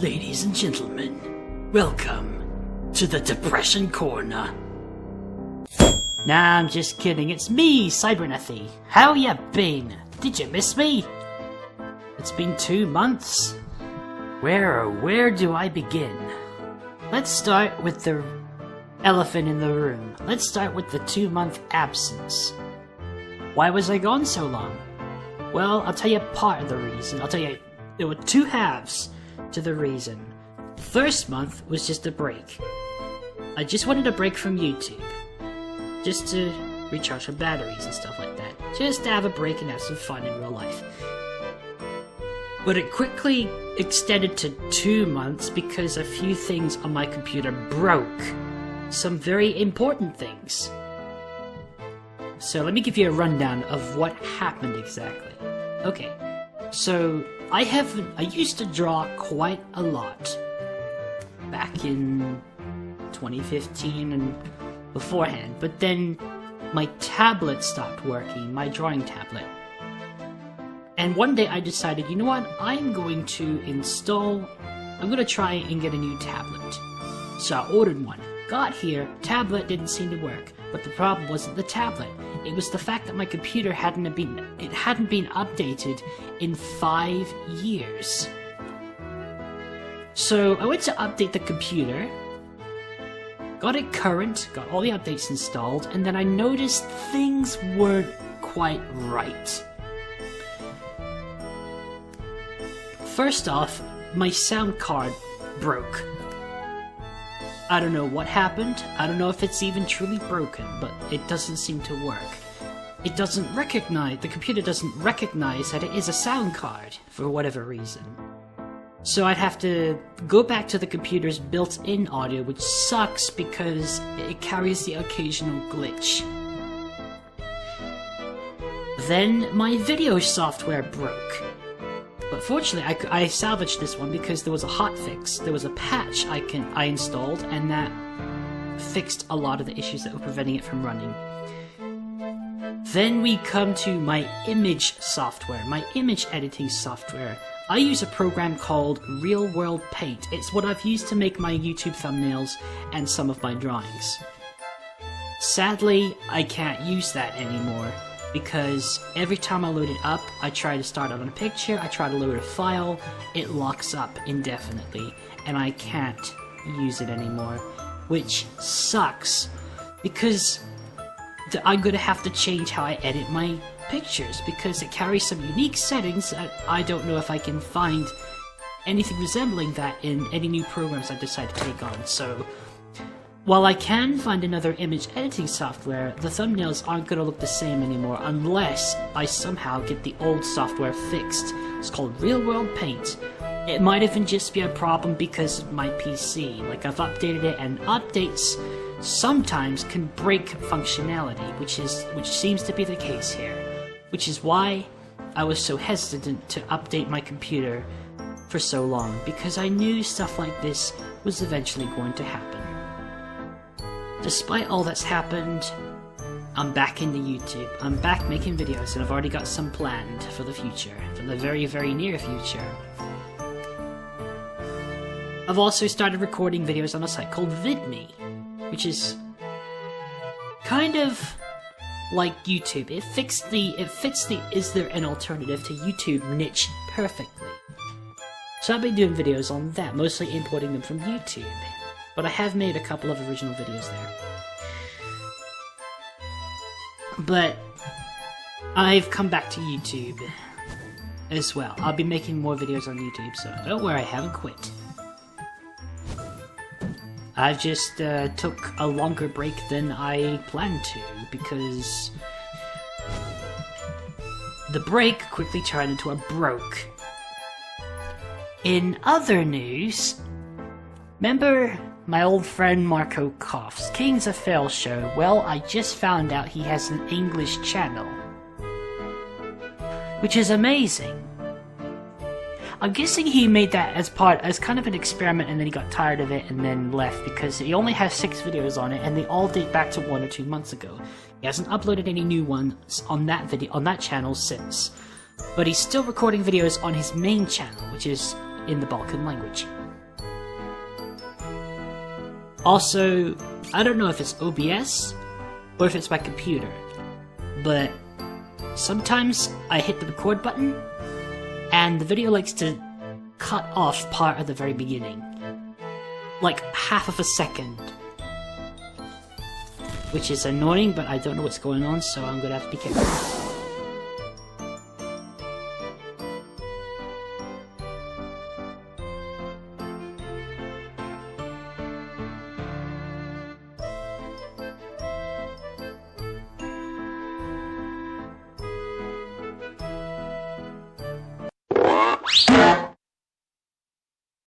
Ladies and gentlemen, welcome to the Depression Corner. Nah, I'm just kidding. It's me, Sibernethy. How ya been? Did you miss me? It's been 2 months. Where do I begin? Let's start with the elephant in the room. Let's start with the 2-month absence. Why was I gone so long? Well, I'll tell you part of the reason. I'll tell you, there were 2 halves to the reason. The first month was just a break. I just wanted a break from YouTube. Just to recharge my batteries and stuff like that. Just to have a break and have some fun in real life. But it quickly extended to 2 months because a few things on my computer broke. Some very important things. So let me give you a rundown of what happened exactly. Okay, so I used to draw quite a lot back in 2015 and beforehand, but then my tablet stopped working, my drawing tablet. And one day I decided, you know what, I'm going to try and get a new tablet. So I ordered one. Got here, tablet didn't seem to work, but the problem wasn't the tablet. It was the fact that my computer hadn't been updated in 5 years. So I went to update the computer, got it current, got all the updates installed, and then I noticed things weren't quite right. First off, my sound card broke. I don't know what happened, I don't know if it's even truly broken, but it doesn't seem to work. The computer doesn't recognize that it is a sound card, for whatever reason. So I'd have to go back to the computer's built-in audio, which sucks because it carries the occasional glitch. Then my video software broke. But fortunately, I salvaged this one because there was a hotfix. There was a patch I installed, and that fixed a lot of the issues that were preventing it from running. Then we come to my image software, my image editing software. I use a program called Real World Paint. It's what I've used to make my YouTube thumbnails and some of my drawings. Sadly, I can't use that anymore, because every time I load it up, I try to start on a picture, I try to load a file, it locks up indefinitely, and I can't use it anymore, which sucks, because I'm gonna have to change how I edit my pictures, because it carries some unique settings that I don't know if I can find anything resembling that in any new programs I decide to take on. So while I can find another image editing software, the thumbnails aren't going to look the same anymore unless I somehow get the old software fixed. It's called Real World Paint. It might even just be a problem because of my PC. Like, I've updated it, and updates sometimes can break functionality, which seems to be the case here. Which is why I was so hesitant to update my computer for so long, because I knew stuff like this was eventually going to happen. Despite all that's happened, I'm back into YouTube. I'm back making videos, and I've already got some planned for the future, for the very, very near future. I've also started recording videos on a site called VidMe, which is kind of like YouTube. It fits the is there an alternative to YouTube niche perfectly. So I've been doing videos on that, mostly importing them from YouTube. But I have made a couple of original videos there. But I've come back to YouTube as well. I'll be making more videos on YouTube, so don't worry, I haven't quit. I've just took a longer break than I planned to, because the break quickly turned into a broke. In other news, remember my old friend Marco Koff's Kings of Fail show? Well, I just found out he has an English channel, which is amazing. I'm guessing he made that as kind of an experiment, and then he got tired of it and then left, because he only has 6 videos on it, and they all date back to 1 or 2 months ago. He hasn't uploaded any new ones on that channel since. But he's still recording videos on his main channel, which is in the Balkan language. Also, I don't know if it's OBS or if it's my computer, but sometimes I hit the record button and the video likes to cut off part of the very beginning. Like half of a second. Which is annoying, but I don't know what's going on, so I'm gonna have to be careful.